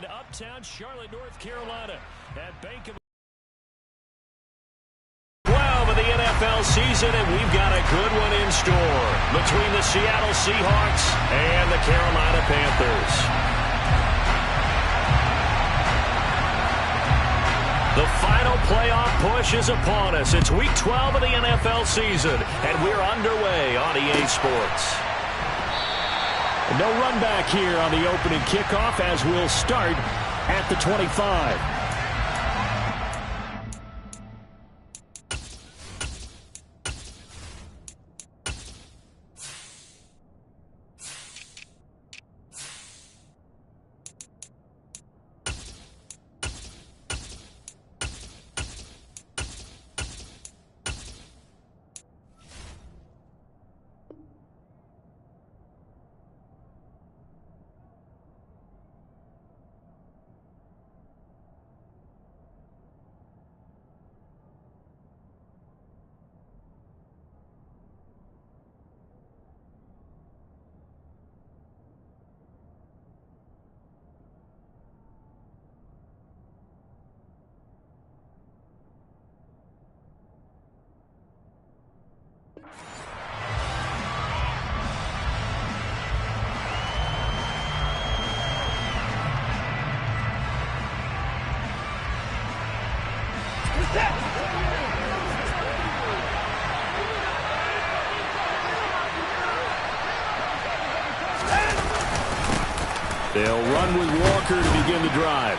in uptown Charlotte, North Carolina at Bank of 12 of the NFL season, and we've got a good one in store between the Seattle Seahawks and the Carolina Panthers. The final playoff push is upon us. It's week 12 of the NFL season, and we're underway on EA Sports. No run back here on the opening kickoff as we'll start at the 25. They'll run with Walker to begin the drive.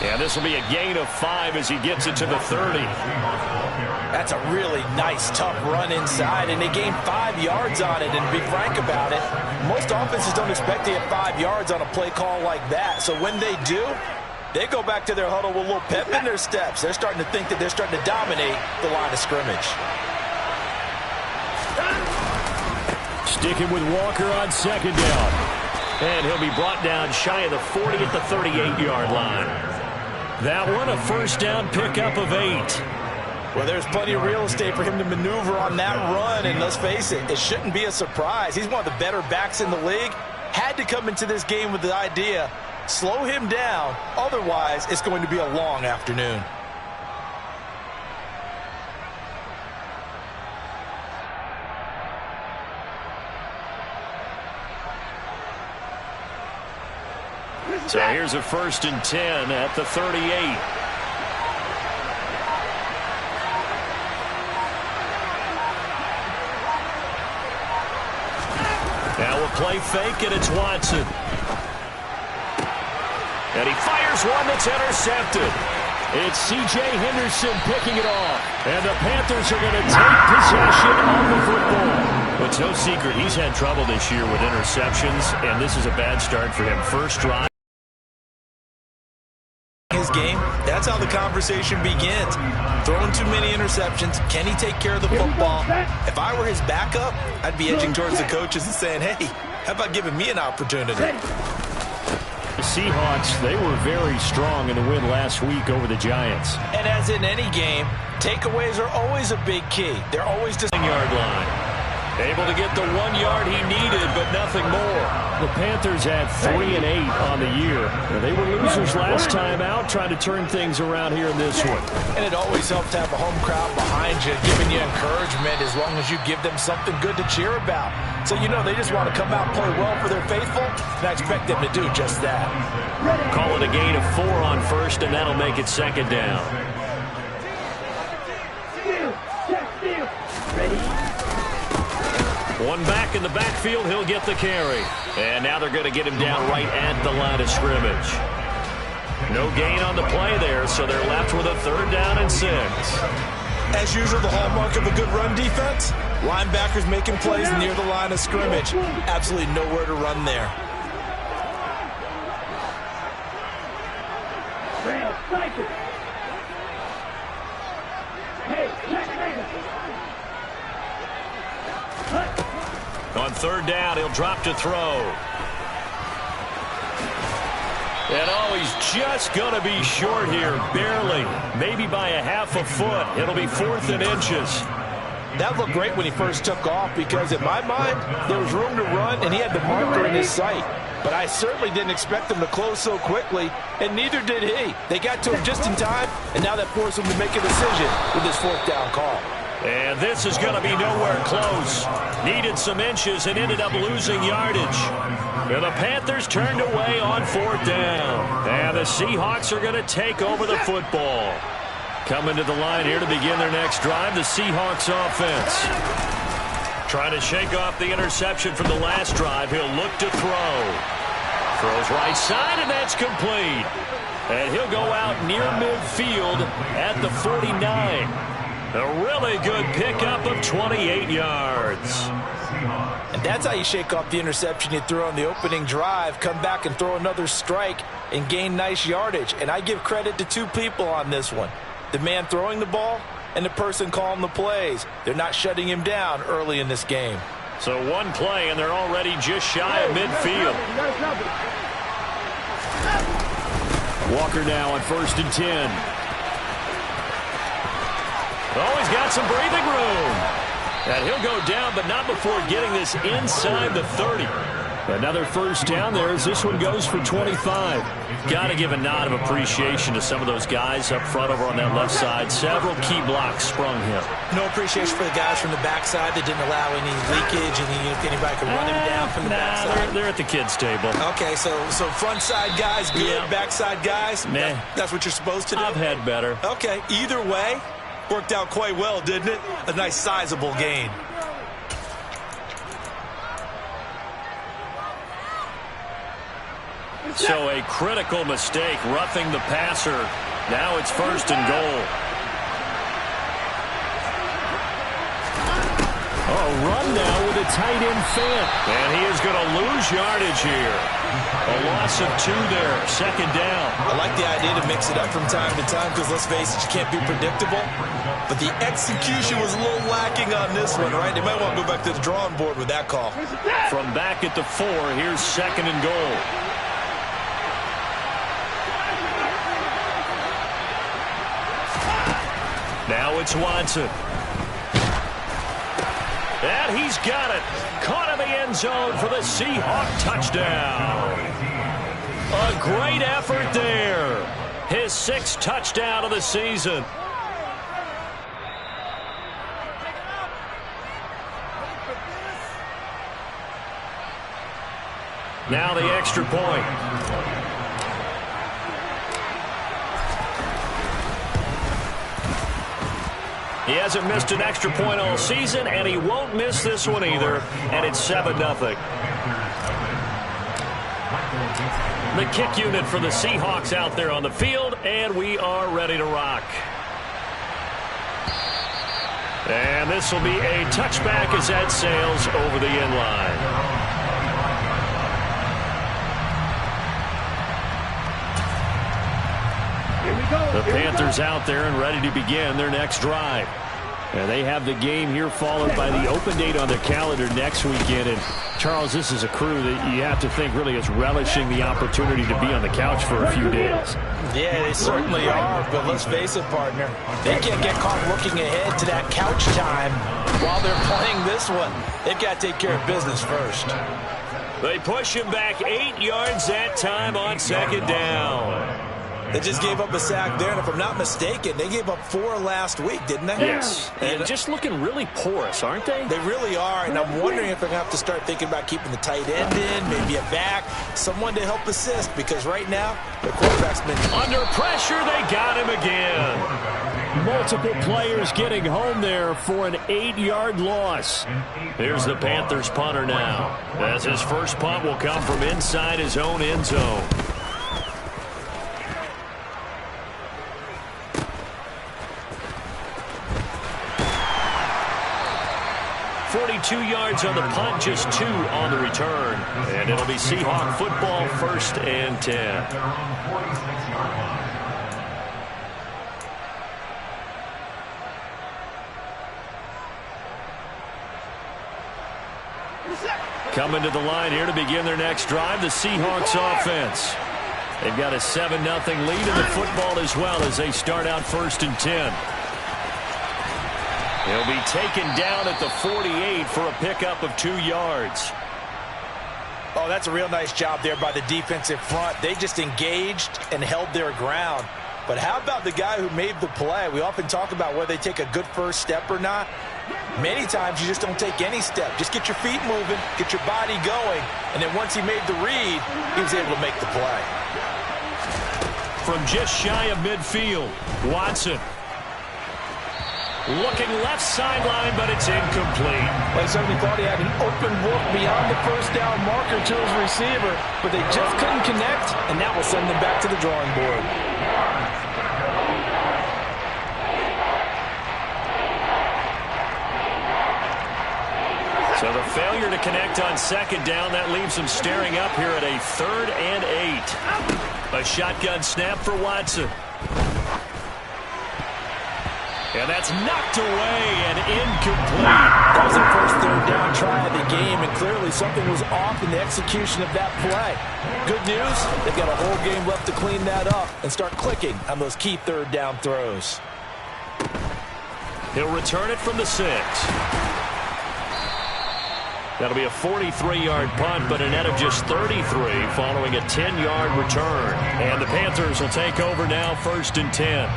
And this will be a gain of 5 as he gets it to the 30. That's a really nice, tough run inside, and they gained 5 yards on it. And to be frank about it, most offenses don't expect to get 5 yards on a play call like that. So when they do, they go back to their huddle with a little pep in their steps. They're starting to think that they're starting to dominate the line of scrimmage. Sticking with Walker on second down. And he'll be brought down shy of the 40 at the 38-yard line. That one, a first down pickup of 8. Well, there's plenty of real estate for him to maneuver on that run, and let's face it, it shouldn't be a surprise. He's one of the better backs in the league. Had to come into this game with the idea, slow him down, otherwise it's going to be a long afternoon. So here's a 1st and 10 at the 38. Now we'll play fake, and it's Watson. And he fires one that's intercepted. It's C.J. Henderson picking it off. And the Panthers are going to take possession of the football. It's no secret he's had trouble this year with interceptions, and this is a bad start for him. First drive. His game, that's how the conversation begins. Throwing too many interceptions. Can he take care of the football? If I were his backup, I'd be edging towards the coaches and saying, hey, how about giving me an opportunity? The Seahawks, they were very strong in the win last week over the Giants. And as in any game, takeaways are always a big key. They're always just yard line. Able to get the 1 yard he needed, but nothing more. The Panthers had 3 and 8 on the year. They were losers last time out, trying to turn things around here in this one. And it always helps to have a home crowd behind you, giving you encouragement as long as you give them something good to cheer about. So you know they just want to come out and play well for their faithful, and I expect them to do just that. Call it a gain of 4 on first, and that'll make it second down. Ready? One back in the backfield, he'll get the carry. And now they're going to get him down right at the line of scrimmage. No gain on the play there, so they're left with a 3rd down and 6. As usual, the hallmark of a good run defense, linebackers making plays near the line of scrimmage. Absolutely nowhere to run there. On 3rd down, he'll drop to throw. And oh, he's just going to be short here, barely. Maybe by a half a foot. It'll be 4th and inches. That looked great when he first took off because, in my mind, there was room to run, and he had the marker in his sight. but I certainly didn't expect them to close so quickly, and neither did he. They got to him just in time, and now that forced him to make a decision with this fourth down call. And this is going to be nowhere close. Needed some inches and ended up losing yardage. And the Panthers turned away on fourth down. And the Seahawks are going to take over the football. Coming to the line here to begin their next drive, the Seahawks offense. Trying to shake off the interception from the last drive. He'll look to throw. Throws right side, and that's complete. And he'll go out near midfield at the 49. A really good pickup of 28 yards. And that's how you shake off the interception you threw on the opening drive, come back and throw another strike and gain nice yardage. And I give credit to two people on this one. The man throwing the ball and the person calling the plays. They're not shutting him down early in this game. So one play, and they're already just shy of midfield. Walker now on 1st and 10. Oh, he's got some breathing room. And he'll go down, but not before getting this inside the 30. Another first down there as this one goes for 25. Got to give a nod of appreciation to some of those guys up front over on that left side. Several key blocks sprung him. No appreciation for the guys from the backside that didn't allow any leakage and anybody could run him down from the backside. They're at the kids' table. Okay, so front side guys good, yeah. Backside guys, nah. That's what you're supposed to do? I've had better. Okay, either way, worked out quite well, didn't it? A nice sizable gain. So a critical mistake, roughing the passer. Now it's 1st and goal. Oh, run now with a tight end fan. And he is going to lose yardage here. A loss of 2 there, 2nd down. I like the idea to mix it up from time to time because, let's face it, you can't be predictable. But the execution was a little lacking on this one, right? They might want to go back to the drawing board with that call. From back at the 4, here's 2nd and goal. Now it's Watson. And he's got it. Caught in the end zone for the Seahawk touchdown. A great effort there. His 6th touchdown of the season. Now the extra point. He hasn't missed an extra point all season, and he won't miss this one either, and it's 7-0. The kick unit for the Seahawks out there on the field, and we are ready to rock. And this will be a touchback as that sails over the end line. The Panthers out there and ready to begin their next drive. And they have the game here followed by the open date on their calendar next weekend. And, Charles, this is a crew that you have to think really is relishing the opportunity to be on the couch for a few days. Yeah, they certainly are. But let's face it, partner, they can't get caught looking ahead to that couch time while they're playing this one. They've got to take care of business first. They push him back 8 yards that time on 2nd down. They just gave up a sack there, and if I'm not mistaken, they gave up 4 last week, didn't they? Yes. And just looking really porous, aren't they? They really are, and I'm wondering if they're going to have to start thinking about keeping the tight end in, maybe a back, someone to help assist, because right now, the quarterback's been under pressure. They got him again. Multiple players getting home there for an 8-yard loss. Here's the Panthers punter now, as his first punt will come from inside his own end zone. 42 yards on the punt, just 2 on the return. And it'll be Seahawk football, 1st and 10. Coming to the line here to begin their next drive, the Seahawks offense. They've got a 7-0 lead in the football as well as they start out 1st and 10. He'll be taken down at the 48 for a pickup of 2 yards. Oh, that's a real nice job there by the defensive front. They just engaged and held their ground. But how about the guy who made the play? We often talk about whether they take a good first step or not. Many times you just don't take any step. Just get your feet moving, get your body going, and then once he made the read, he was able to make the play. From just shy of midfield, Watson. Looking left sideline, but it's incomplete. Well, somebody thought he had an open look beyond the first down marker to his receiver, but they just couldn't connect, and that will send them back to the drawing board. So the failure to connect on second down, that leaves them staring up here at a 3rd and 8. A shotgun snap for Watson. And that's knocked away and incomplete. That was the first 3rd down try of the game, and clearly something was off in the execution of that play. Good news, they've got a whole game left to clean that up and start clicking on those key 3rd down throws. He'll return it from the 6. That'll be a 43-yard punt, but a net of just 33 following a 10-yard return. And the Panthers will take over now, 1st and 10.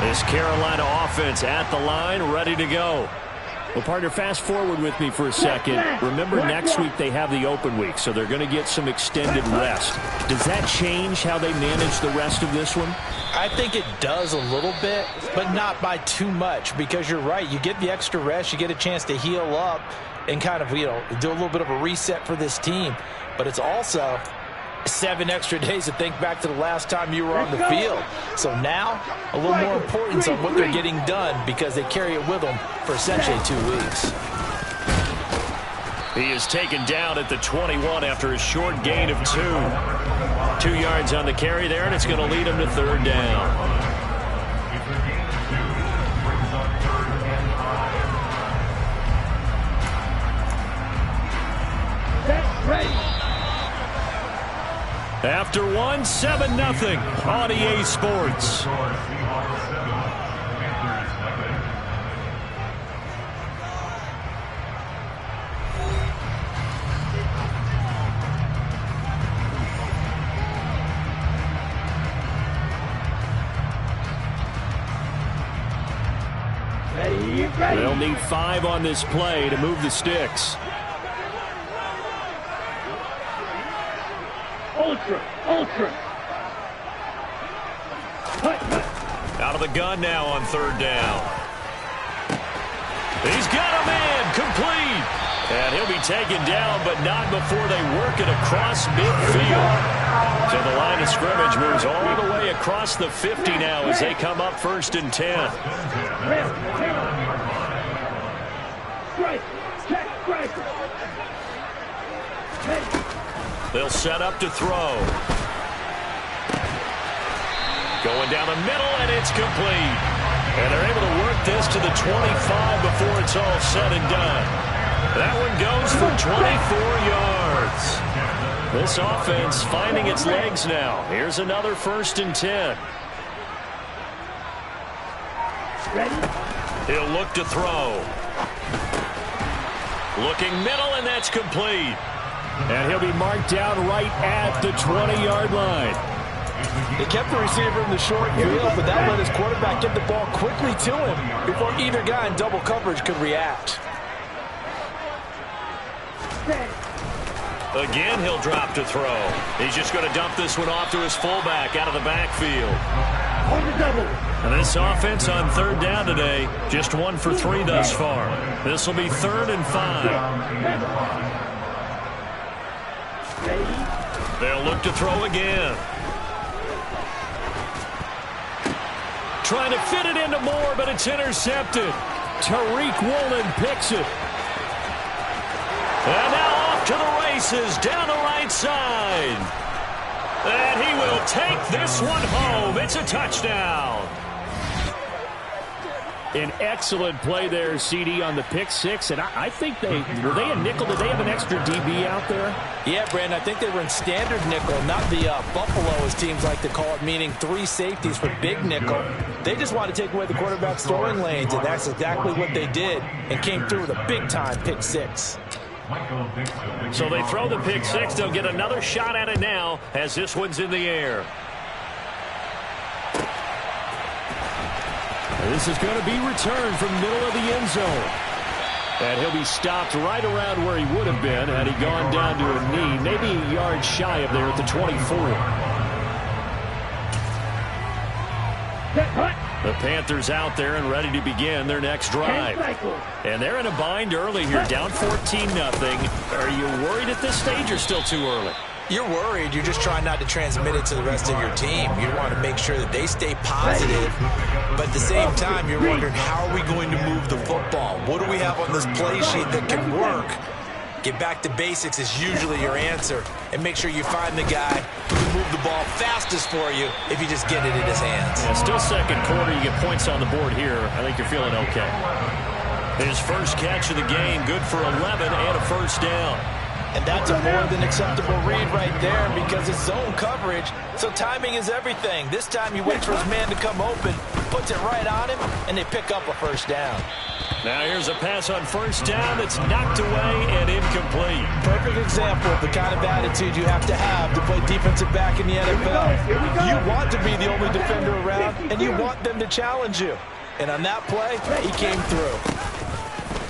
This Carolina offense at the line, ready to go. Well, partner, fast forward with me for a second. Remember, next week they have the open week, so they're going to get some extended rest. Does that change how they manage the rest of this one? I think it does a little bit, but not by too much, because you're right. You get the extra rest, you get a chance to heal up and kind of, do a little bit of a reset for this team. But it's also 7 extra days to think back to the last time you were on the field. So now, a little more importance on what they're getting done because they carry it with them for essentially 2 weeks. He is taken down at the 21 after a short gain of 2. 2 yards on the carry there, and it's going to lead him to 3rd down. After 1, 7-0 on EA Sports. They'll need 5 on this play to move the sticks. Ultra. Out of the gun now on 3rd down. He's got a man, complete. And he'll be taken down, but not before they work it across midfield. So the line of scrimmage moves all the way across the 50 now as they come up 1st and 10. They'll set up to throw. Going down the middle, and it's complete. And they're able to work this to the 25 before it's all said and done. That one goes for 24 yards. This offense finding its legs now. Here's another 1st and 10. He'll look to throw. Looking middle, and that's complete. And he'll be marked down right at the 20-yard line. They kept the receiver in the short field, but that let his quarterback get the ball quickly to him before either guy in double coverage could react. Again, he'll drop to throw. He's just going to dump this one off to his fullback out of the backfield. And this offense on 3rd down today, just 1 for 3 thus far. This will be 3rd and 5. They'll look to throw again. Trying to fit it into Moore, but it's intercepted. Tariq Woolen picks it. And now off to the races down the right side. And he will take this one home. It's a touchdown. An excellent play there, CD, on the pick 6. And I think were they a nickel? Did they have an extra DB out there? Yeah, Brandon, I think they were in standard nickel, not the Buffalo, as teams like to call it, meaning 3 safeties for big nickel. They just want to take away the quarterback's throwing lanes, and that's exactly what they did and came through with a big-time pick 6. So they throw the pick six. They'll get another shot at it now as this one's in the air. This is going to be returned from the middle of the end zone. And he'll be stopped right around where he would have been had he gone down to a knee, maybe a yard shy of there at the 24. The Panthers out there and ready to begin their next drive. And they're in a bind early here, down 14-0. Are you worried at this stage or still too early? You're worried. You're just trying not to transmit it to the rest of your team. You want to make sure that they stay positive. But at the same time, you're wondering, how are we going to move the football? What do we have on this play sheet that can work? Get back to basics is usually your answer. And make sure you find the guy who can move the ball fastest for you if you just get it in his hands. Yeah, still second quarter. You get points on the board here. I think you're feeling okay. His first catch of the game, good for 11 and a first down. And that's a more than acceptable read right there because it's zone coverage, so timing is everything. This time he waits for his man to come open, puts it right on him, and they pick up a first down. Now here's a pass on first down that's knocked away and incomplete. Perfect example of the kind of attitude you have to play defensive back in the NFL. You want to be the only defender around, and you want them to challenge you. And on that play, he came through.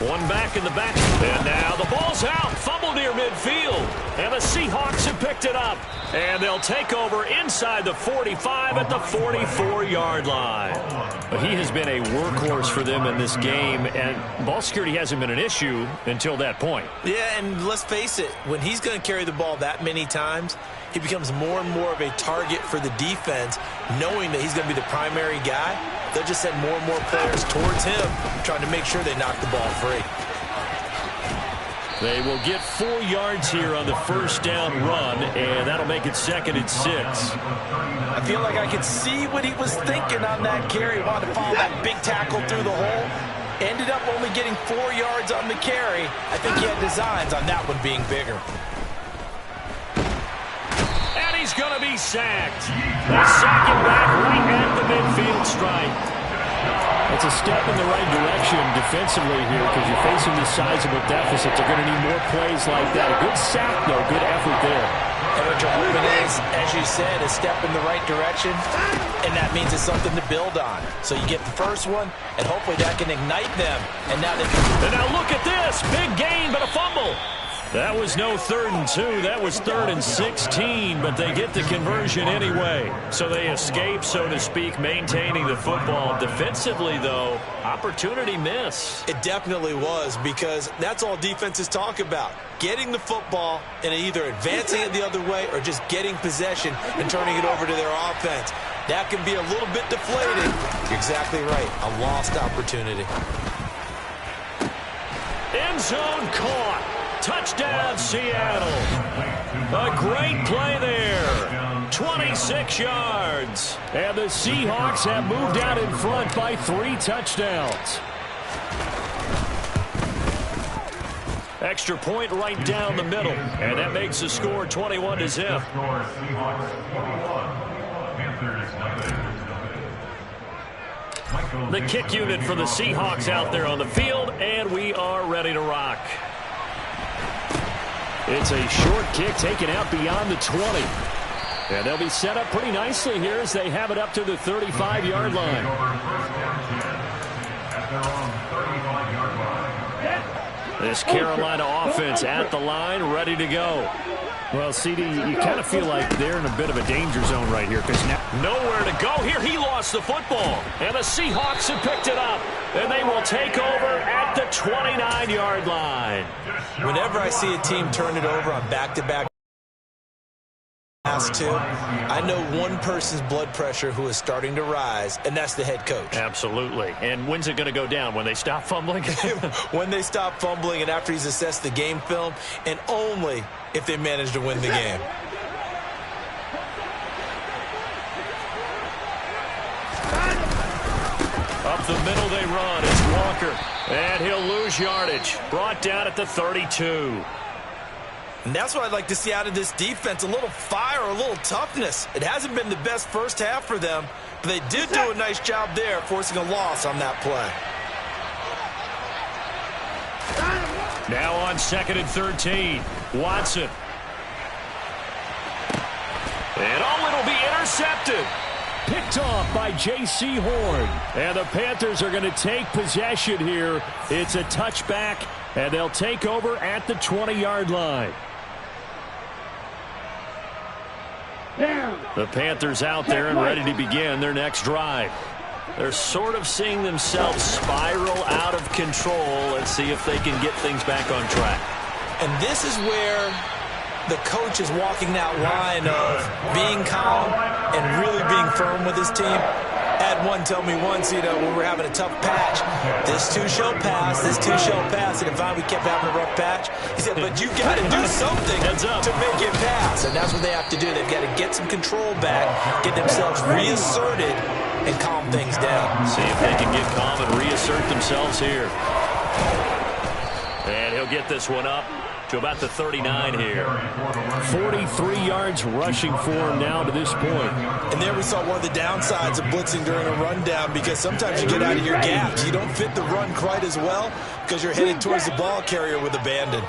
One back in the back. And now the ball's out. Fumble near midfield. And the Seahawks have picked it up. And they'll take over inside the 45 at the 44-yard line. He has been a workhorse for them in this game, and ball security hasn't been an issue until that point. Yeah, and let's face it, when he's going to carry the ball that many times, he becomes more and more of a target for the defense, knowing that he's going to be the primary guy. They'll just send more and more players towards him, trying to make sure they knock the ball free. They will get 4 yards here on the first down run, and that'll make it second and 6. I feel like I could see what he was thinking on that carry. He wanted to follow that big tackle through the hole. Ended up only getting 4 yards on the carry. I think he had designs on that one being bigger. And he's going to be sacked. They sack him back right at the midfield stripe. It's a step in the right direction defensively here because you're facing this sizable deficit. They're going to need more plays like that. A good sack, though. Good effort there. And what you're hoping is, as you said, a step in the right direction, and that means it's something to build on. So you get the first one, and hopefully that can ignite them. And now they can... And now look at this. Big gain, but a fumble. That was no 3rd and 2. That was 3rd and 16, but they get the conversion anyway. So they escape, so to speak, maintaining the football. Defensively, though, opportunity miss. It definitely was, because that's all defenses talk about. Getting the football and either advancing it the other way or just getting possession and turning it over to their offense. That can be a little bit deflating. You're exactly right. A lost opportunity. End zone caught. Touchdown, Seattle. A great play there. 26 yards. And the Seahawks have moved out in front by 3 touchdowns. Extra point right down the middle. And that makes the score 21-0. The kick unit for the Seahawks out there on the field, and we are ready to rock. It's a short kick taken out beyond the 20. And they'll be set up pretty nicely here as they have it up to the 35-yard line. This Carolina offense at the line, ready to go. Well, CD, you kind of feel like they're in a bit of a danger zone right here because now nowhere to go. Here he lost the football, and the Seahawks have picked it up, and they will take over at the 29-yard line. Whenever I see a team turn it over on back-to-back last 2, I know one person's blood pressure who is starting to rise, and that's the head coach. Absolutely. And when's it going to go down? When they stop fumbling? When they stop fumbling and after he's assessed the game film, and only if they manage to win the game. Up the middle they run. It's Walker. And he'll lose yardage. Brought down at the 32. And that's what I'd like to see out of this defense, a little fire, a little toughness. It hasn't been the best first half for them, but they did do a nice job there, forcing a loss on that play. Now on 2nd and 13. Watson. And it'll be intercepted. Picked off by J.C. Horn. And the Panthers are going to take possession here. It's a touchback, and they'll take over at the 20-yard line. The Panthers out there and ready to begin their next drive. They're sort of seeing themselves spiral out of control. Let's see if they can get things back on track. And this is where the coach is walking that line of being calm and really being firm with his team. Ed one told me once, when we were having a tough patch, this too shall pass, this too shall pass. And if we kept having a rough patch, he said, but you got to do something to make it pass. And that's what they have to do. They've got to get some control back, get themselves reasserted, and calm things down. See if they can get calm and reassert themselves here. And he'll get this one up to about the 39 here. 43 yards rushing for him now to this point. And there we saw one of the downsides of blitzing during a rundown, because sometimes you get out of your gaps. You don't fit the run quite as well because you're heading towards the ball carrier with abandon.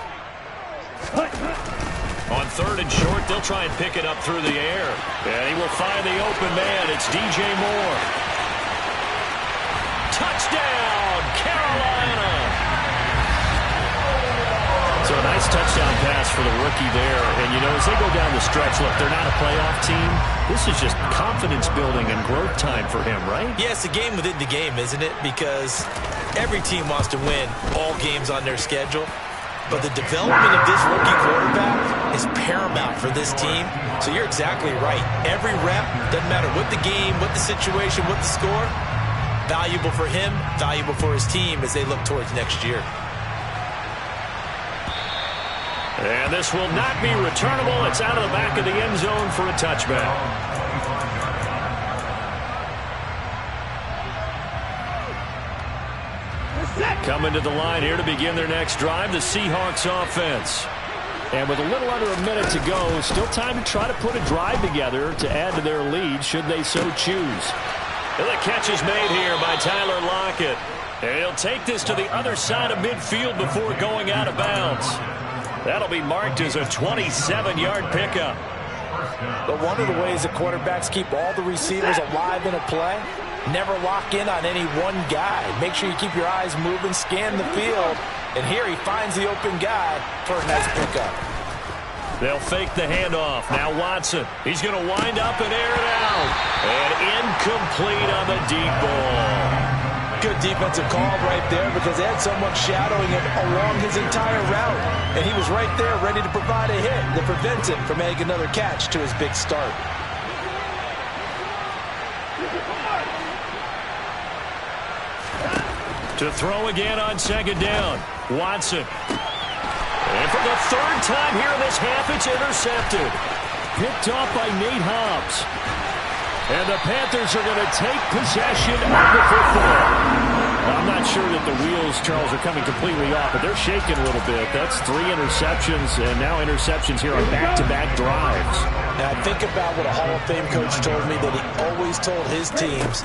On 3rd and short, they'll try and pick it up through the air. And he will find the open man. It's DJ Moore. Touchdown, Carolina! So a nice touchdown pass for the rookie there. And, as they go down the stretch, look, they're not a playoff team. This is just confidence building and growth time for him, right? Yeah, it's a game within the game, isn't it? Because every team wants to win all games on their schedule. But the development of this rookie quarterback is paramount for this team. So you're exactly right. Every rep, doesn't matter what the game, what the situation, what the score, valuable for him, valuable for his team as they look towards next year. And this will not be returnable. It's out of the back of the end zone for a touchback. Coming to the line here to begin their next drive, the Seahawks offense. And with a little under a minute to go, still time to try to put a drive together to add to their lead should they so choose. And the catch is made here by Tyler Lockett. And he'll take this to the other side of midfield before going out of bounds. That'll be marked as a 27-yard pickup. But one of the ways the quarterbacks keep all the receivers alive in a play, never lock in on any one guy. Make sure you keep your eyes moving, scan the field, and here he finds the open guy for a nice pickup. They'll fake the handoff. Now Watson. He's going to wind up and air it out. And incomplete on the deep ball. Good defensive call right there, because they had someone shadowing him along his entire route. And he was right there ready to provide a hit that prevents him from making another catch to his big start. To throw again on 2nd down. Watson. And for the 3rd time here in this half, it's intercepted. Picked off by Nate Hobbs. And the Panthers are going to take possession of the football. I'm not sure that the wheels, Charles, are coming completely off, but they're shaking a little bit. That's 3 interceptions, and now interceptions here on back-to-back drives. Now, think about what a Hall of Fame coach told me, that he always told his teams,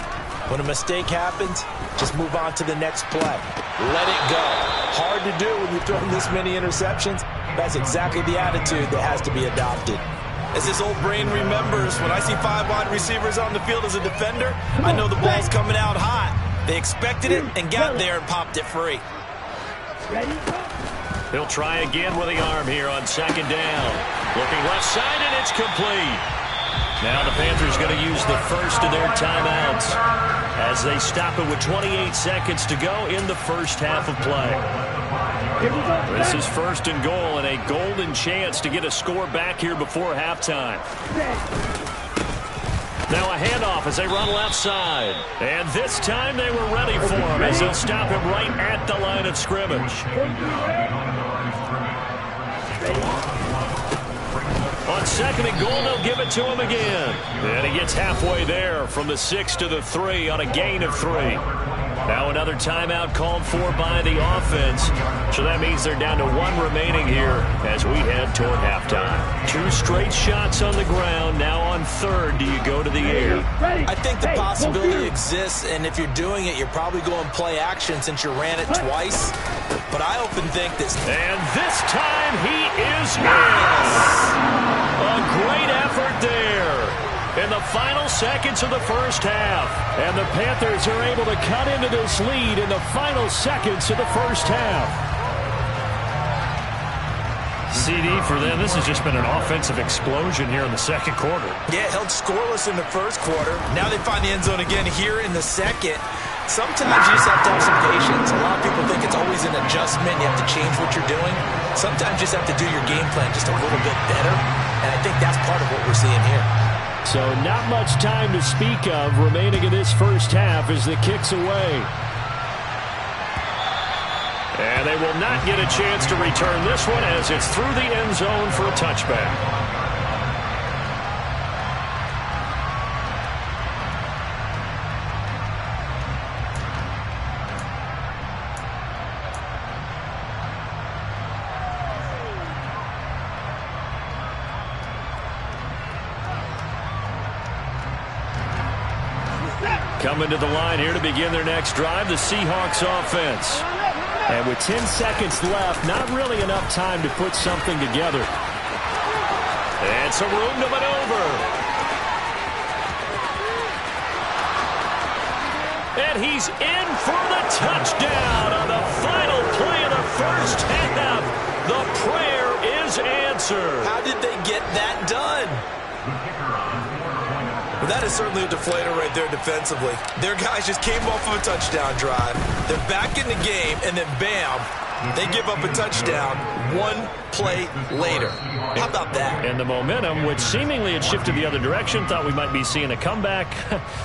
when a mistake happens, just move on to the next play. Let it go. Hard to do when you're throwing this many interceptions. That's exactly the attitude that has to be adopted. As this old brain remembers, when I see 5 wide receivers on the field as a defender, I know the ball's coming out hot. They expected it and got there and popped it free. He'll try again with the arm here on 2nd down. Looking left side, and it's complete. Now the Panthers going to use the first of their timeouts as they stop it with 28 seconds to go in the first half of play. This is 1st and goal, and a golden chance to get a score back here before halftime. Now a handoff as they run left side. And this time they were ready for him as they'll stop him right at the line of scrimmage. On second and goal. They'll give it to him again. And he gets halfway there from the 6 to the 3 on a gain of 3. Now another timeout called for by the offense. So that means they're down to 1 remaining here as we head toward halftime. 2 straight shots on the ground. Now on third, do you go to the air? I think the possibility exists, and if you're doing it, you're probably going play action since you ran it twice. But I often think this. And this time he is in. A great effort there in the final seconds of the first half. And the Panthers are able to cut into this lead in the final seconds of the first half. CD for them, this has just been an offensive explosion here in the second quarter. Yeah, held scoreless in the first quarter. Now they find the end zone again here in the second. Sometimes you just have to have some patience. A lot of people think it's always an adjustment. You have to change what you're doing. Sometimes you just have to do your game plan just a little bit better. And I think that's part of what we're seeing here. So not much time to speak of remaining in this first half as the kick's away. And they will not get a chance to return this one as it's through the end zone for a touchback. Coming to the line here to begin their next drive, the Seahawks offense. And with 10 seconds left, not really enough time to put something together. And some room to maneuver. And he's in for the touchdown on the final play of the first half. The prayer is answered. How did they get that done? Well, that is certainly a deflator right there defensively. Their guys just came off of a touchdown drive. They're back in the game, and then bam, they give up a touchdown 1 play later. How about that? And the momentum, which seemingly had shifted the other direction, thought we might be seeing a comeback.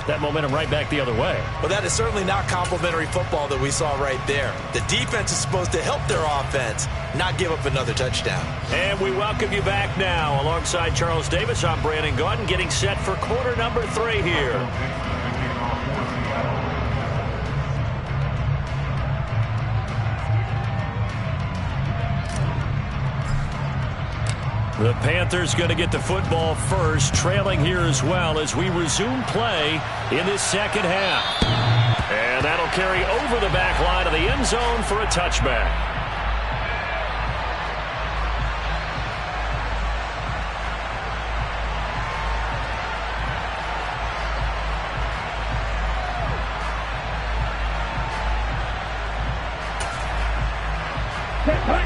That momentum right back the other way. Well, that is certainly not complimentary football that we saw right there. The defense is supposed to help their offense, not give up another touchdown. And we welcome you back now. Alongside Charles Davis, I'm Brandon Gaudin, getting set for quarter number 3 here. The Panthers going to get the football first, trailing here as well as we resume play in this second half. And that'll carry over the back line of the end zone for a touchback.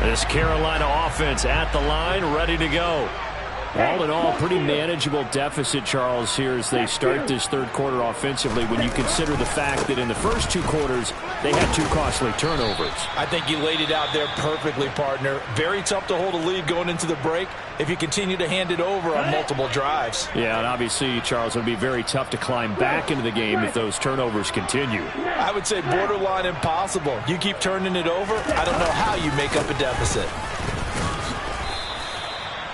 This Carolina offense at the line, ready to go. All in all, pretty manageable deficit, Charles, here as they start this third quarter offensively when you consider the fact that in the first 2 quarters, they had 2 costly turnovers. I think you laid it out there perfectly, partner. Very tough to hold a lead going into the break if you continue to hand it over on multiple drives. Yeah, and obviously, Charles, it would be very tough to climb back into the game if those turnovers continue. I would say borderline impossible. You keep turning it over, I don't know how you make up a deficit.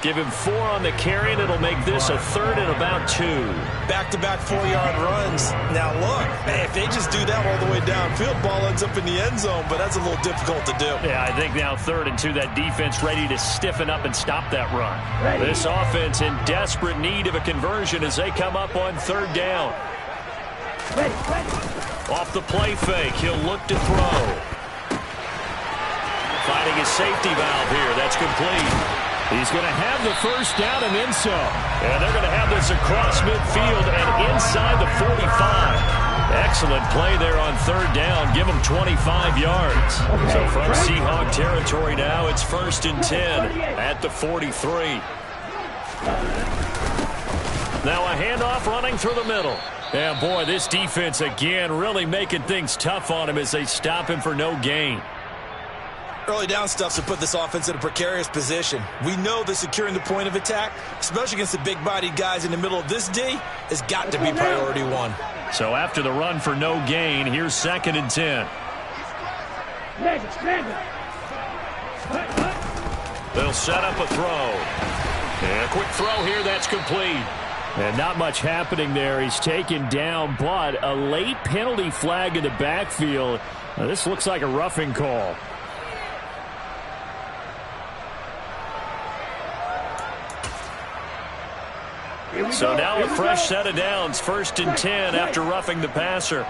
Give him 4 on the carry, and it'll make this a third and about 2. Back-to-back 4-yard runs. Now, look, if they just do that all the way downfield, ball ends up in the end zone, but that's a little difficult to do. Yeah, I think now 3rd and 2, that defense ready to stiffen up and stop that run. This offense in desperate need of a conversion as they come up on 3rd down. Off the play fake, he'll look to throw. Finding his safety valve here, that's complete. He's going to have the first down and then some. And they're going to have this across midfield and inside the 45. Excellent play there on 3rd down. Give them 25 yards. So from Seahawk territory now, it's 1st and 10 at the 43. Now a handoff running through the middle. And boy, this defense again really making things tough on him as they stop him for no gain. Early down stuffs to put this offense in a precarious position. We know that securing the point of attack, especially against the big-bodied guys in the middle of this D, has got to be priority 1. So after the run for no gain, here's 2nd and 10. They'll set up a throw. And a quick throw here, that's complete. And not much happening there. He's taken down, but a late penalty flag in the backfield. This looks like a roughing call. So now a fresh set of downs, 1st and 10 after roughing the passer.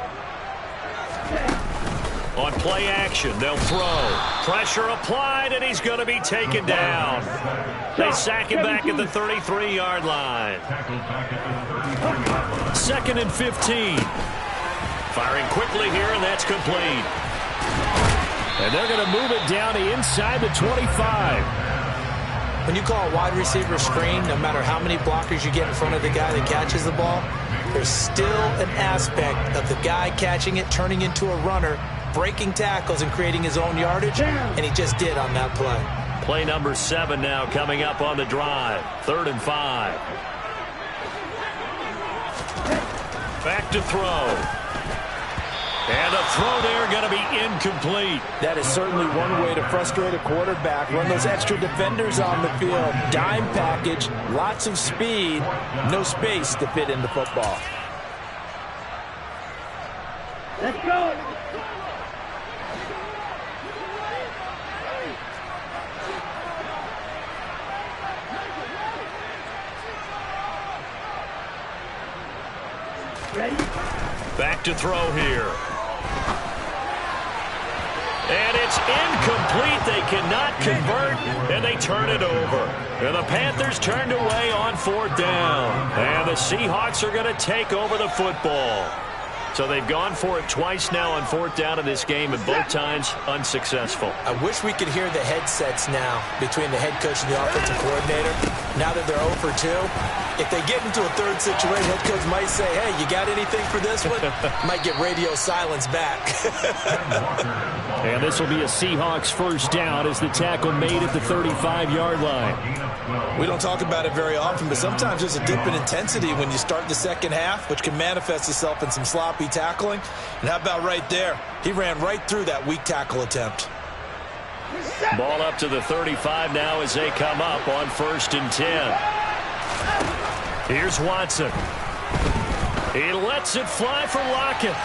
On play action, they'll throw. Pressure applied, and he's going to be taken down. They sack him back at the 33-yard line. 2nd and 15. Firing quickly here, and that's complete. And they're going to move it down to inside the 25. When you call a wide receiver screen, no matter how many blockers you get in front of the guy that catches the ball, there's still an aspect of the guy catching it, turning into a runner, breaking tackles and creating his own yardage, and he just did on that play. Play number 7 now coming up on the drive. 3rd and 5. Back to throw. And a throw there going to be incomplete. That is certainly one way to frustrate a quarterback. Run those extra defenders on the field. Dime package, lots of speed, no space to fit in the football. Let's go. Ready? Back to throw here. And it's incomplete. They cannot convert, and they turn it over. And the Panthers turned away on 4th down. And the Seahawks are going to take over the football. So they've gone for it twice now on 4th down in this game, and both times unsuccessful. I wish we could hear the headsets now between the head coach and the offensive coordinator. Now that they're 0 for 2, if they get into a third situation, head coach might say, hey, you got anything for this one? Might get radio silence back. And this will be a Seahawks 1st down as the tackle made at the 35-yard line. We don't talk about it very often, but sometimes there's a dip in intensity when you start the second half, which can manifest itself in some sloppy tackling. And how about right there? He ran right through that weak tackle attempt. Ball up to the 35 now as they come up on 1st and 10. Here's Watson. He lets it fly for Lockett.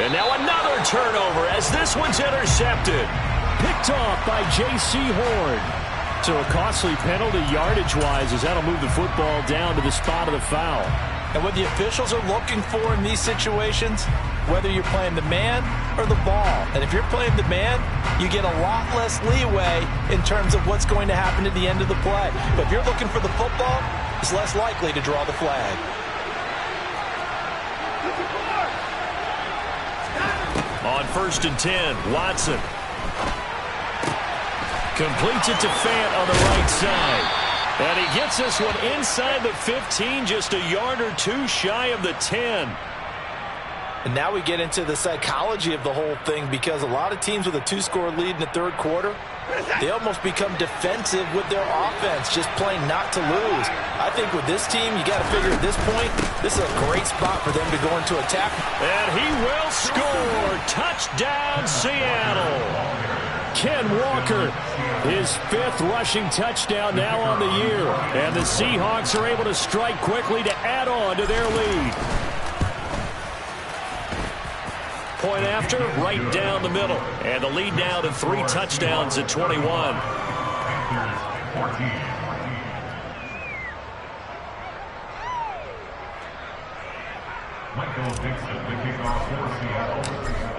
And now another turnover as this one's intercepted. Picked off by J.C. Horn. So a costly penalty yardage-wise as that'll move the football down to the spot of the foul. And what the officials are looking for in these situations, whether you're playing the man or the ball. And if you're playing the man, you get a lot less leeway in terms of what's going to happen at the end of the play. But if you're looking for the football, it's less likely to draw the flag. On 1st and 10, Watson completes it to Fant on the right side. And he gets this one inside the 15, just a yard or two shy of the 10. And now we get into the psychology of the whole thing, because a lot of teams with a 2-score lead in the 3rd quarter, they almost become defensive with their offense, just playing not to lose. I think with this team, you got to figure at this point, this is a great spot for them to go into attack. And he will score. Touchdown, Seattle. Ken Walker, his 5th rushing touchdown now on the year. And the Seahawks are able to strike quickly to add on to their lead. Point after, right down the middle. And the lead now to 3 touchdowns at 21.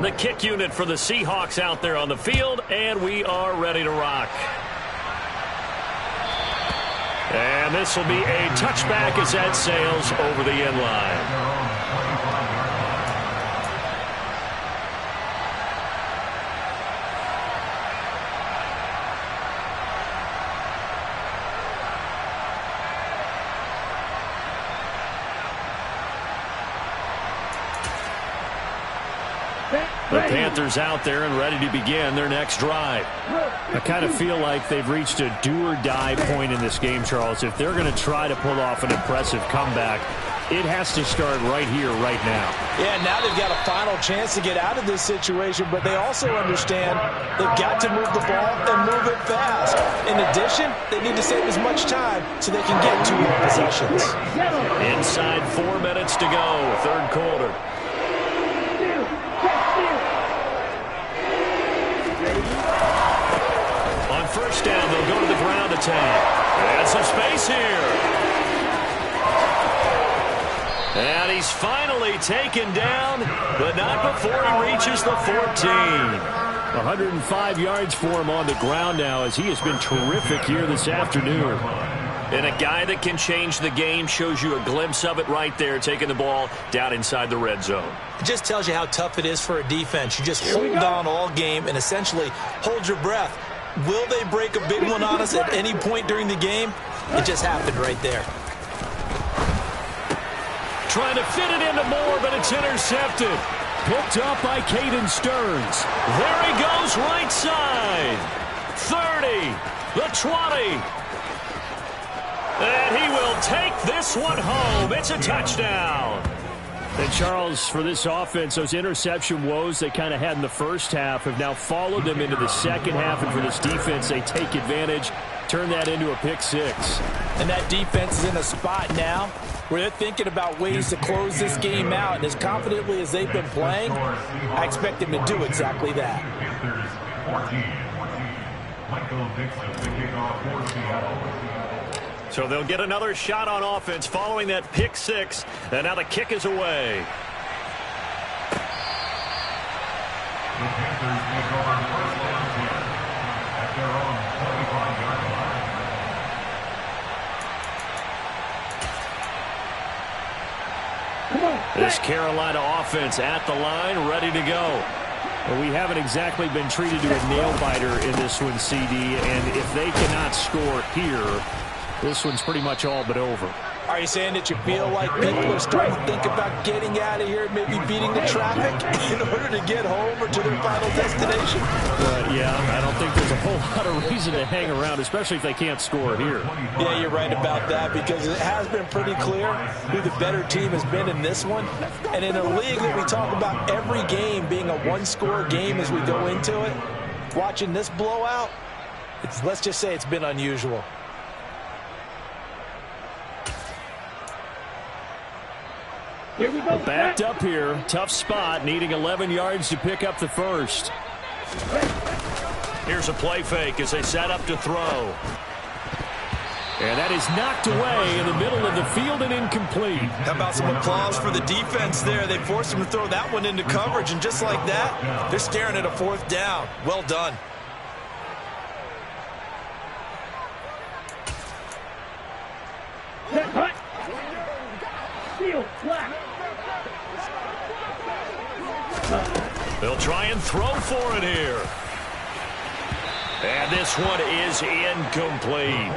The kick unit for the Seahawks out there on the field, and we are ready to rock. And this will be a touchback as that sails over the end line. The Panthers out there and ready to begin their next drive. I kind of feel like they've reached a do-or-die point in this game, Charles. If they're going to try to pull off an impressive comeback, It has to start right here, right now. Yeah, now they've got a final chance to get out of this situation, but they also understand they've got to move the ball and move it fast. In addition, they need to save as much time so they can get 2 more possessions. Inside 4 minutes to go, third quarter. On first down, they'll go to the ground attack. And some space here. And he's finally taken down, but not before he reaches the 14. 105 yards for him on the ground now, as he has been terrific here this afternoon. And a guy that can change the game, shows you a glimpse of it right there, taking the ball down inside the red zone. It just tells you how tough it is for a defense. You just hold on all game and essentially hold your breath. Will they break a big one on us at any point during the game? It just happened right there. Trying to fit it into Moore, but it's intercepted. Picked up by Caden Stearns. There he goes, right side. 30, the 20. And he will take this one home. It's a touchdown. And Charles, for this offense, those interception woes they kind of had in the first half have now followed them into the second half. And for this defense, they take advantage, turn that into a pick 6. And that defense is in a spot now where they're thinking about ways to close this game out. And as confidently as they've been playing, I expect them to do exactly that. So they'll get another shot on offense following that pick 6. And now the kick is away. The Panthers take over first down at their own 25-yard line. This Carolina offense at the line, ready to go. Well, we haven't exactly been treated to a nail-biter in this one, CD, and if they cannot score here, this one's pretty much all but over. Are you saying that you feel like people are starting to think about getting out of here, maybe beating the traffic in order to get home or to their final destination? Yeah, I don't think there's a whole lot of reason to hang around, especially if they can't score here. Yeah, you're right about that, because it has been pretty clear who the better team has been in this one. And in a league that we talk about every game being a one-score game as we go into it, watching this blowout, let's just say it's been unusual. Here we go. Backed up here. Tough spot. Needing 11 yards to pick up the first. Here's a play fake as they set up to throw. And that is knocked away in the middle of the field and incomplete. How about some applause for the defense there? They forced him to throw that one into coverage, and just like that, they're staring at a 4th down. Well done. Cut. Steal. Black. They'll try and throw for it here. And this one is incomplete.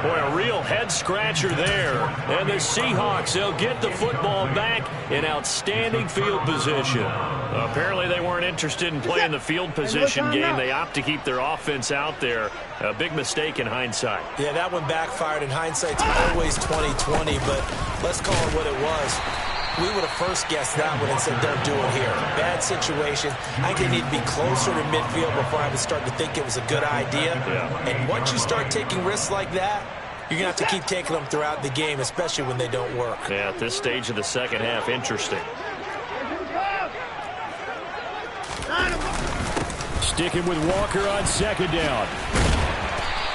Boy, a real head-scratcher there. And the Seahawks, they'll get the football back in outstanding field position. Apparently they weren't interested in playing the field position game. They opt to keep their offense out there. A big mistake in hindsight. Yeah, that one backfired. In hindsight's always 20/20, but let's call it what it was. We would have first guessed that one and said, don't do it here. Bad situation. I think they need to be closer to midfield before I would start to think it was a good idea. Yeah. And once you start taking risks like that, you're going to have to keep taking them throughout the game, especially when they don't work. Yeah, at this stage of the second half, interesting. Sticking with Walker on second down.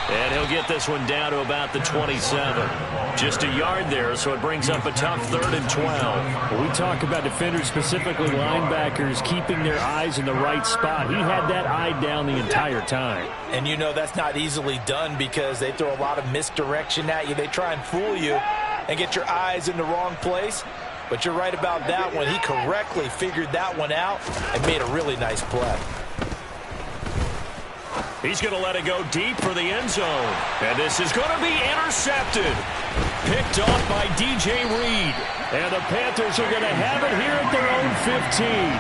And he'll get this one down to about the 27. Just a yard there, so it brings up a tough 3rd and 12. When we talk about defenders, specifically linebackers, keeping their eyes in the right spot. He had that eye down the entire time. And you know that's not easily done because they throw a lot of misdirection at you. They try and fool you and get your eyes in the wrong place. But you're right about that one. He correctly figured that one out and made a really nice play. He's going to let it go deep for the end zone. And this is going to be intercepted. Picked off by DJ Reed. And the Panthers are going to have it here at their own 15.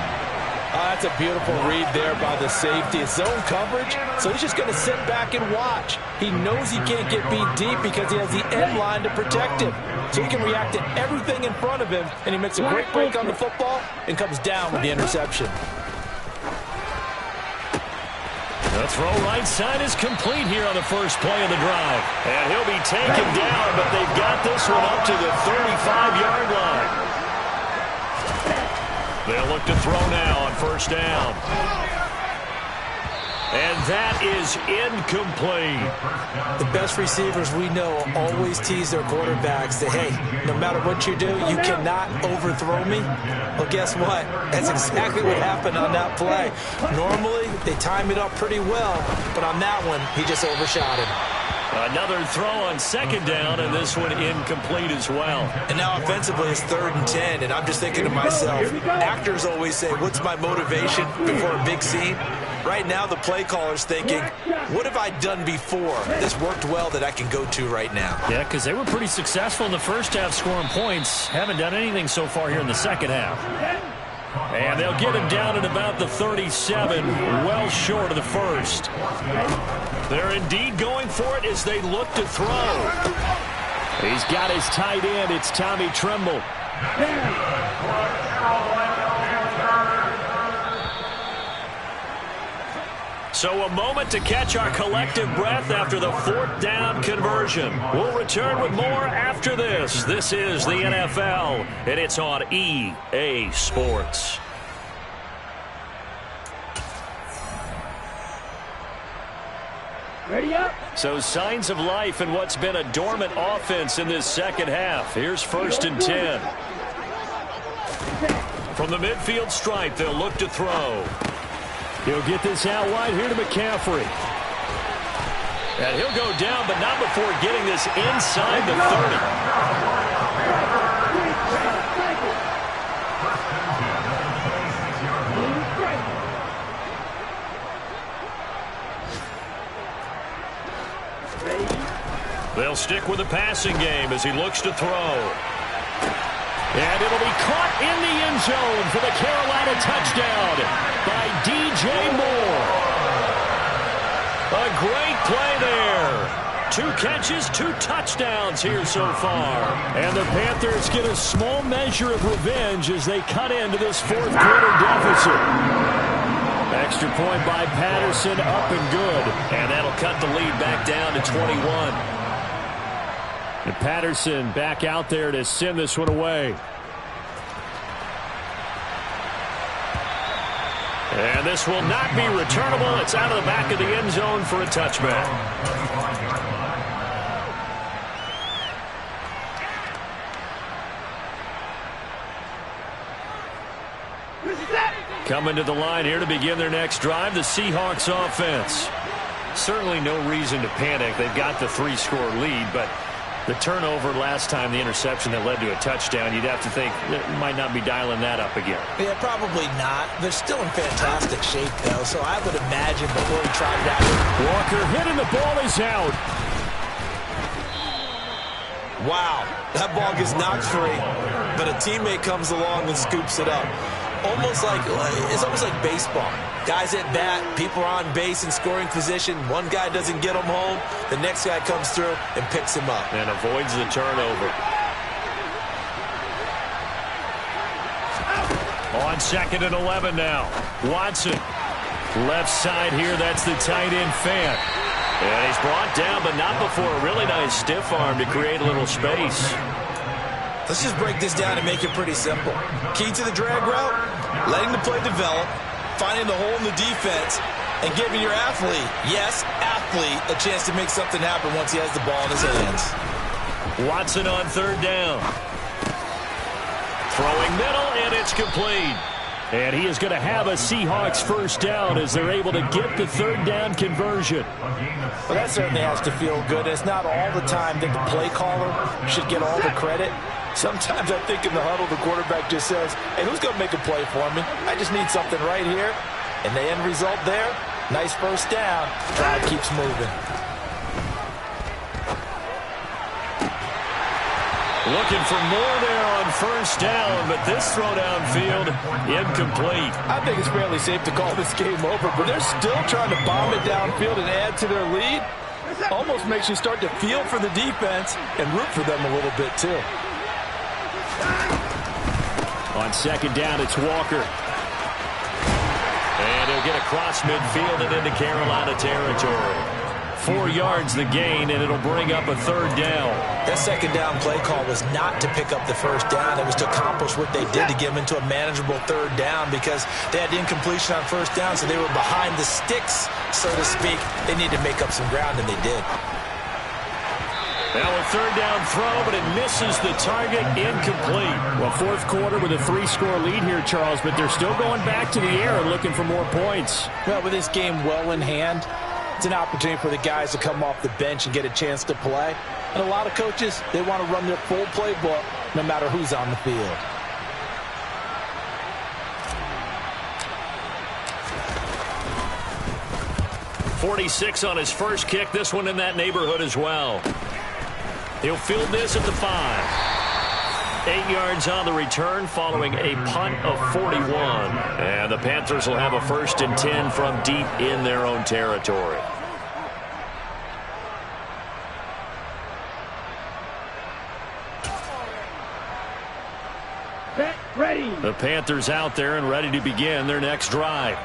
That's a beautiful read there by the safety. It's zone coverage, so he's just going to sit back and watch. He knows he can't get beat deep because he has the end line to protect him. So he can react to everything in front of him, and he makes a great break on the football and comes down with the interception. The throw right side is complete here on the first play of the drive. And he'll be taken down, but they've got this one up to the 35-yard line. They'll look to throw now on first down. And that is incomplete. The best receivers we know always tease their quarterbacks that, hey, no matter what you do, you cannot overthrow me. Well, guess what? That's exactly what happened on that play. Normally, they time it up pretty well, but on that one, he just overshot him. Another throw on second down, and this one incomplete as well. And now offensively, it's 3rd and 10, and I'm just thinking to myself, actors always say, what's my motivation before a big scene? Right now, the play caller's thinking, what have I done before? This worked well that I can go to right now. Yeah, because they were pretty successful in the first half scoring points. Haven't done anything so far here in the second half. And they'll get him down at about the 37, well short of the first. They're indeed going for it as they look to throw. He's got his tight end. It's Tommy Tremble. So a moment to catch our collective breath after the 4th down conversion. We'll return with more after this. This is the NFL, and it's on EA Sports. Ready up. So signs of life in what's been a dormant offense in this second half. Here's 1st and 10. From the midfield stripe, they'll look to throw. He'll get this out wide here to McCaffrey. And he'll go down, but not before getting this inside the 30. They'll stick with the passing game as he looks to throw. And it'll be caught in the end zone for the Carolina touchdown by DJ Moore. A great play there. 2 catches, 2 touchdowns here so far. And the Panthers get a small measure of revenge as they cut into this 4th quarter deficit. Extra point by Patterson, up and good. And that'll cut the lead back down to 21. And Patterson back out there to send this one away. And this will not be returnable. It's out of the back of the end zone for a touchback. Coming to the line here to begin their next drive, the Seahawks offense. Certainly no reason to panic. They've got the 3-score lead, but the turnover last time, the interception that led to a touchdown, you'd have to think it might not be dialing that up again. Yeah, probably not. They're still in fantastic shape, though, so I would imagine before he tried it out. Walker hit and the ball is out. Wow, that ball gets knocked free, but a teammate comes along and scoops it up. It's almost like baseball. Guys at bat, people are on base in scoring position. One guy doesn't get him home. The next guy comes through and picks him up. And avoids the turnover. On 2nd and 11 now. Watson. Left side here, that's the tight end Fant. And he's brought down, but not before a really nice stiff arm to create a little space. Let's just break this down and make it pretty simple. Key to the drag route, letting the play develop, finding the hole in the defense, and giving your athlete, yes, athlete, a chance to make something happen once he has the ball in his hands. Watson on 3rd down. Throwing middle, and it's complete. And he is going to have a Seahawks 1st down as they're able to get the 3rd down conversion. Well, that certainly has to feel good. It's not all the time that the play caller should get all the credit. Sometimes I think in the huddle, the quarterback just says, hey, who's going to make a play for me? I just need something right here. And the end result there, nice 1st down. Drive keeps moving. Looking for more there on first down, but this throw downfield incomplete. I think it's fairly safe to call this game over, but they're still trying to bomb it downfield and add to their lead. Almost makes you start to feel for the defense and root for them a little bit too. On second down, it's Walker. And he'll get across midfield and into Carolina territory. 4 yards the gain, and it'll bring up a third down. That second down play call was not to pick up the first down. It was to accomplish what they did to get them into a manageable third down because they had incompletion on first down, so they were behind the sticks, so to speak. They needed to make up some ground, and they did. Now a third down throw, but it misses the target, incomplete. Well, fourth quarter with a 3-score lead here, Charles, but they're still going back to the air and looking for more points. Well, with this game well in hand, it's an opportunity for the guys to come off the bench and get a chance to play. And a lot of coaches, they want to run their full playbook no matter who's on the field. .46 on his first kick. This one in that neighborhood as well. He'll field this at the 5. 8 yards on the return following a punt of 41. And the Panthers will have a 1st and 10 from deep in their own territory. Ready. The Panthers out there and ready to begin their next drive.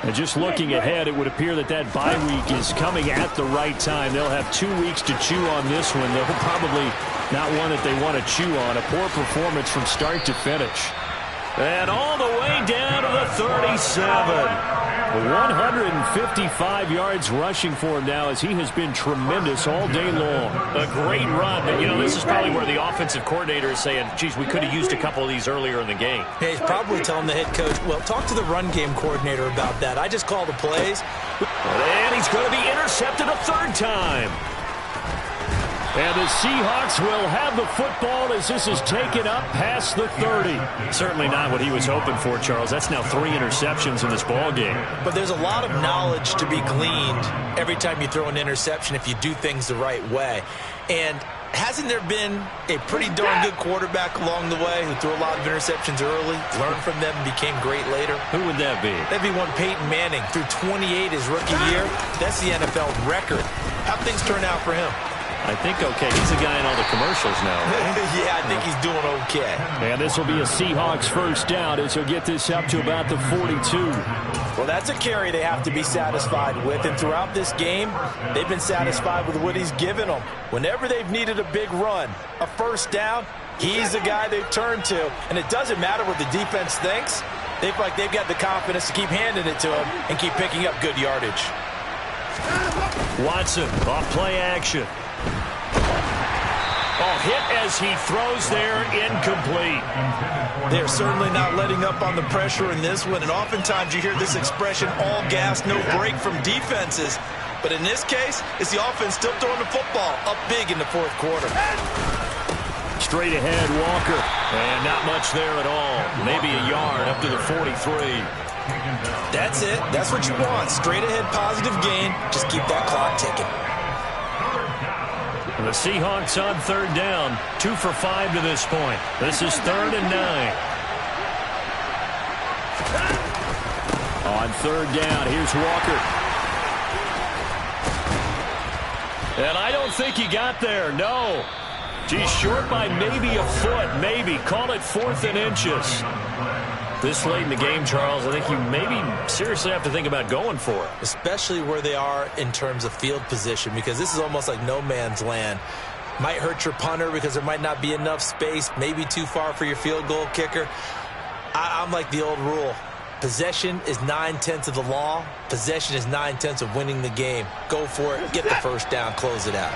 And just looking ahead, it would appear that that bye week is coming at the right time. They'll have 2 weeks to chew on this one. They'll probably not one that they want to chew on. A poor performance from start to finish. And all the way down to the 37. 155 yards rushing for him now as he has been tremendous all day long. A great run, but, you know, this is probably where the offensive coordinator is saying, geez, we could have used a couple of these earlier in the game. Yeah, he's probably telling the head coach, well, talk to the run game coordinator about that. I just call the plays. And he's going to be intercepted a 3rd time. And the Seahawks will have the football as this is taken up past the 30. Certainly not what he was hoping for, Charles. That's now 3 interceptions in this ball game. But there's a lot of knowledge to be gleaned every time you throw an interception if you do things the right way. And hasn't there been a pretty darn good quarterback along the way who threw a lot of interceptions early, learned from them, and became great later? Who would that be? That'd be one Peyton Manning. Threw 28 his rookie year. That's the NFL record. How'd things turn out for him? I think okay. He's the guy in all the commercials now. Right? Yeah, I think he's doing okay. And this will be a Seahawks 1st down as he'll get this up to about the 42. Well, that's a carry they have to be satisfied with. And throughout this game, they've been satisfied with what he's given them. Whenever they've needed a big run, a 1st down, he's the guy they've turned to. And it doesn't matter what the defense thinks. They feel like they've got the confidence to keep handing it to him and keep picking up good yardage. Watson off play action. Oh, hit as he throws there, incomplete. They're certainly not letting up on the pressure in this one, and oftentimes you hear this expression, all gas, no break from defenses. But in this case, it's the offense still throwing the football up big in the 4th quarter. Straight ahead, Walker. And not much there at all. Maybe a yard up to the 43. That's it. That's what you want. Straight ahead, positive gain. Just keep that clock ticking. The Seahawks on 3rd down. 2 for 5 to this point. This is 3rd and 9. On 3rd down, here's Walker. And I don't think he got there, no. Geez, short by maybe a foot, maybe. Call it 4th and inches. This late in the game, Charles, I think you maybe seriously have to think about going for it. Especially where they are in terms of field position, because this is almost like no man's land. Might hurt your punter because there might not be enough space, maybe too far for your field goal kicker. I'm like the old rule. Possession is 9/10 of the law. Possession is 9/10 of winning the game. Go for it. Get the 1st down. Close it out.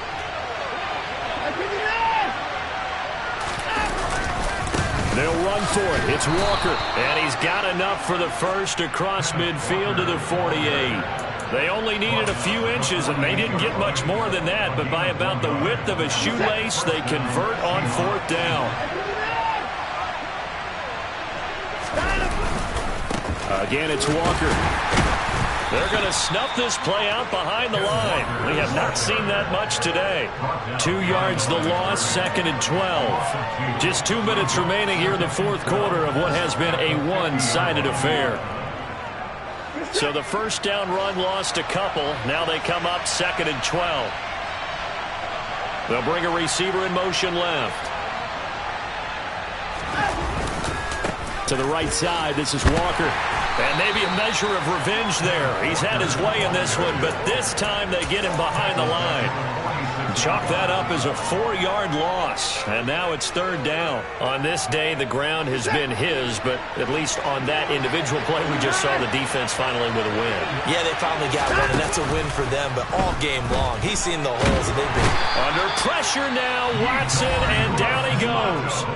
They'll run for it. It's Walker. And he's got enough for the 1st across midfield to the 48. They only needed a few inches, and they didn't get much more than that. But by about the width of a shoelace, they convert on 4th down. Again, it's Walker. They're going to snuff this play out behind the line. We have not seen that much today. 2 yards the loss, 2nd and 12. Just 2 minutes remaining here in the fourth quarter of what has been a one-sided affair. So the first down run lost a couple. Now they come up 2nd and 12. They'll bring a receiver in motion left. To the right side, this is Walker. And maybe a measure of revenge there. He's had his way in this one, but this time they get him behind the line. Chalk that up as a 4-yard loss. And now it's 3rd down. On this day, the ground has been his, but at least on that individual play, we just saw the defense finally with a win. Yeah, they finally got one, and that's a win for them, but all game long, he's seen the holes, and they've been under pressure now. Watson, and down he goes.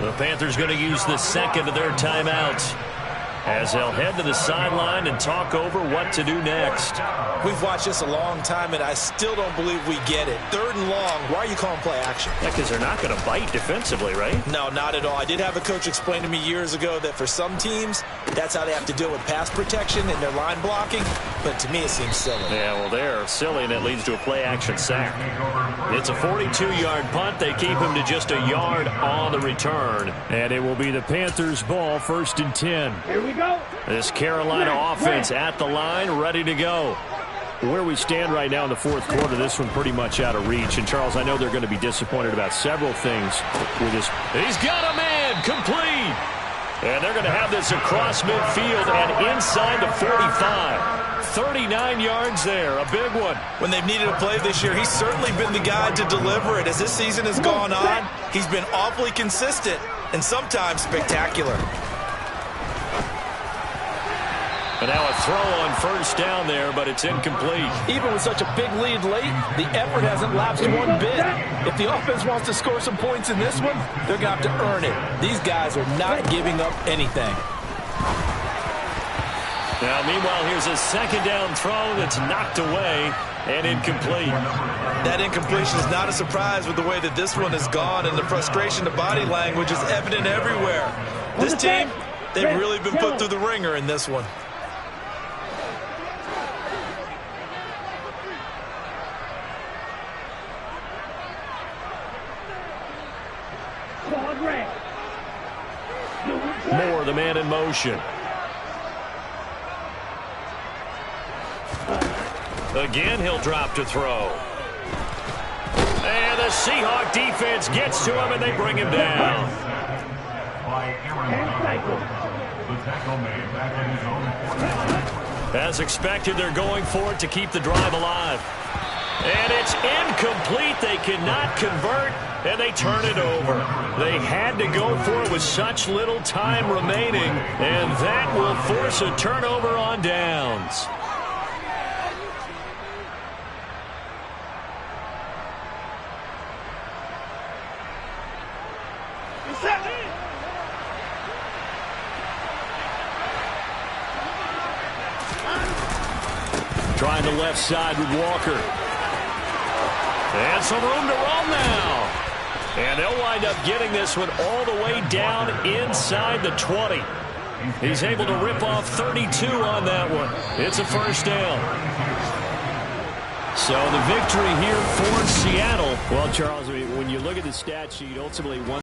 The Panthers going to use the second of their timeouts as they'll head to the sideline and talk over what to do next. We've watched this a long time, and I still don't believe we get it. 3rd and long. Why are you calling play action? Yeah, because they're not going to bite defensively, right? No, not at all. I did have a coach explain to me years ago that for some teams, that's how they have to deal with pass protection and their line blocking. But to me, it seems silly. Yeah, well, they're silly, and it leads to a play action sack. It's a 42-yard punt. They keep him to just a yard on the return. And it will be the Panthers' ball, 1st and 10. Here we go. This Carolina offense at the line, ready to go. Where we stand right now in the fourth quarter, this one pretty much out of reach. And, Charles, I know they're going to be disappointed about several things with this. He's got a man, complete. And they're going to have this across midfield and inside the 45. 39 yards there, a big one. When they've needed a play this year, he's certainly been the guy to deliver it. As this season has gone on, he's been awfully consistent and sometimes spectacular. And now a throw on 1st down there, but it's incomplete. Even with such a big lead late, the effort hasn't lapsed one bit. If the offense wants to score some points in this one, they're going to have to earn it. These guys are not giving up anything. Now, meanwhile, here's a 2nd down throw that's knocked away and incomplete. That incompletion is not a surprise with the way that this one has gone, and the frustration, the body language is evident everywhere. This team, they've really been put through the ringer in this one. Moore, the man in motion. Again, he'll drop to throw. And the Seahawk defense gets to him, and they bring him down. By Aaron Donald. The tackle made back in his own 40. As expected, they're going for it to keep the drive alive. And it's incomplete. They cannot convert, and they turn it over. They had to go for it with such little time remaining, and that will force a turnover on downs. Trying the left side with Walker. And some room to roam now. And they'll wind up getting this one all the way down inside the 20. He's able to rip off 32 on that one. It's a 1st down. So the victory here for Seattle. Well, Charles, when you look at the stat sheet, ultimately one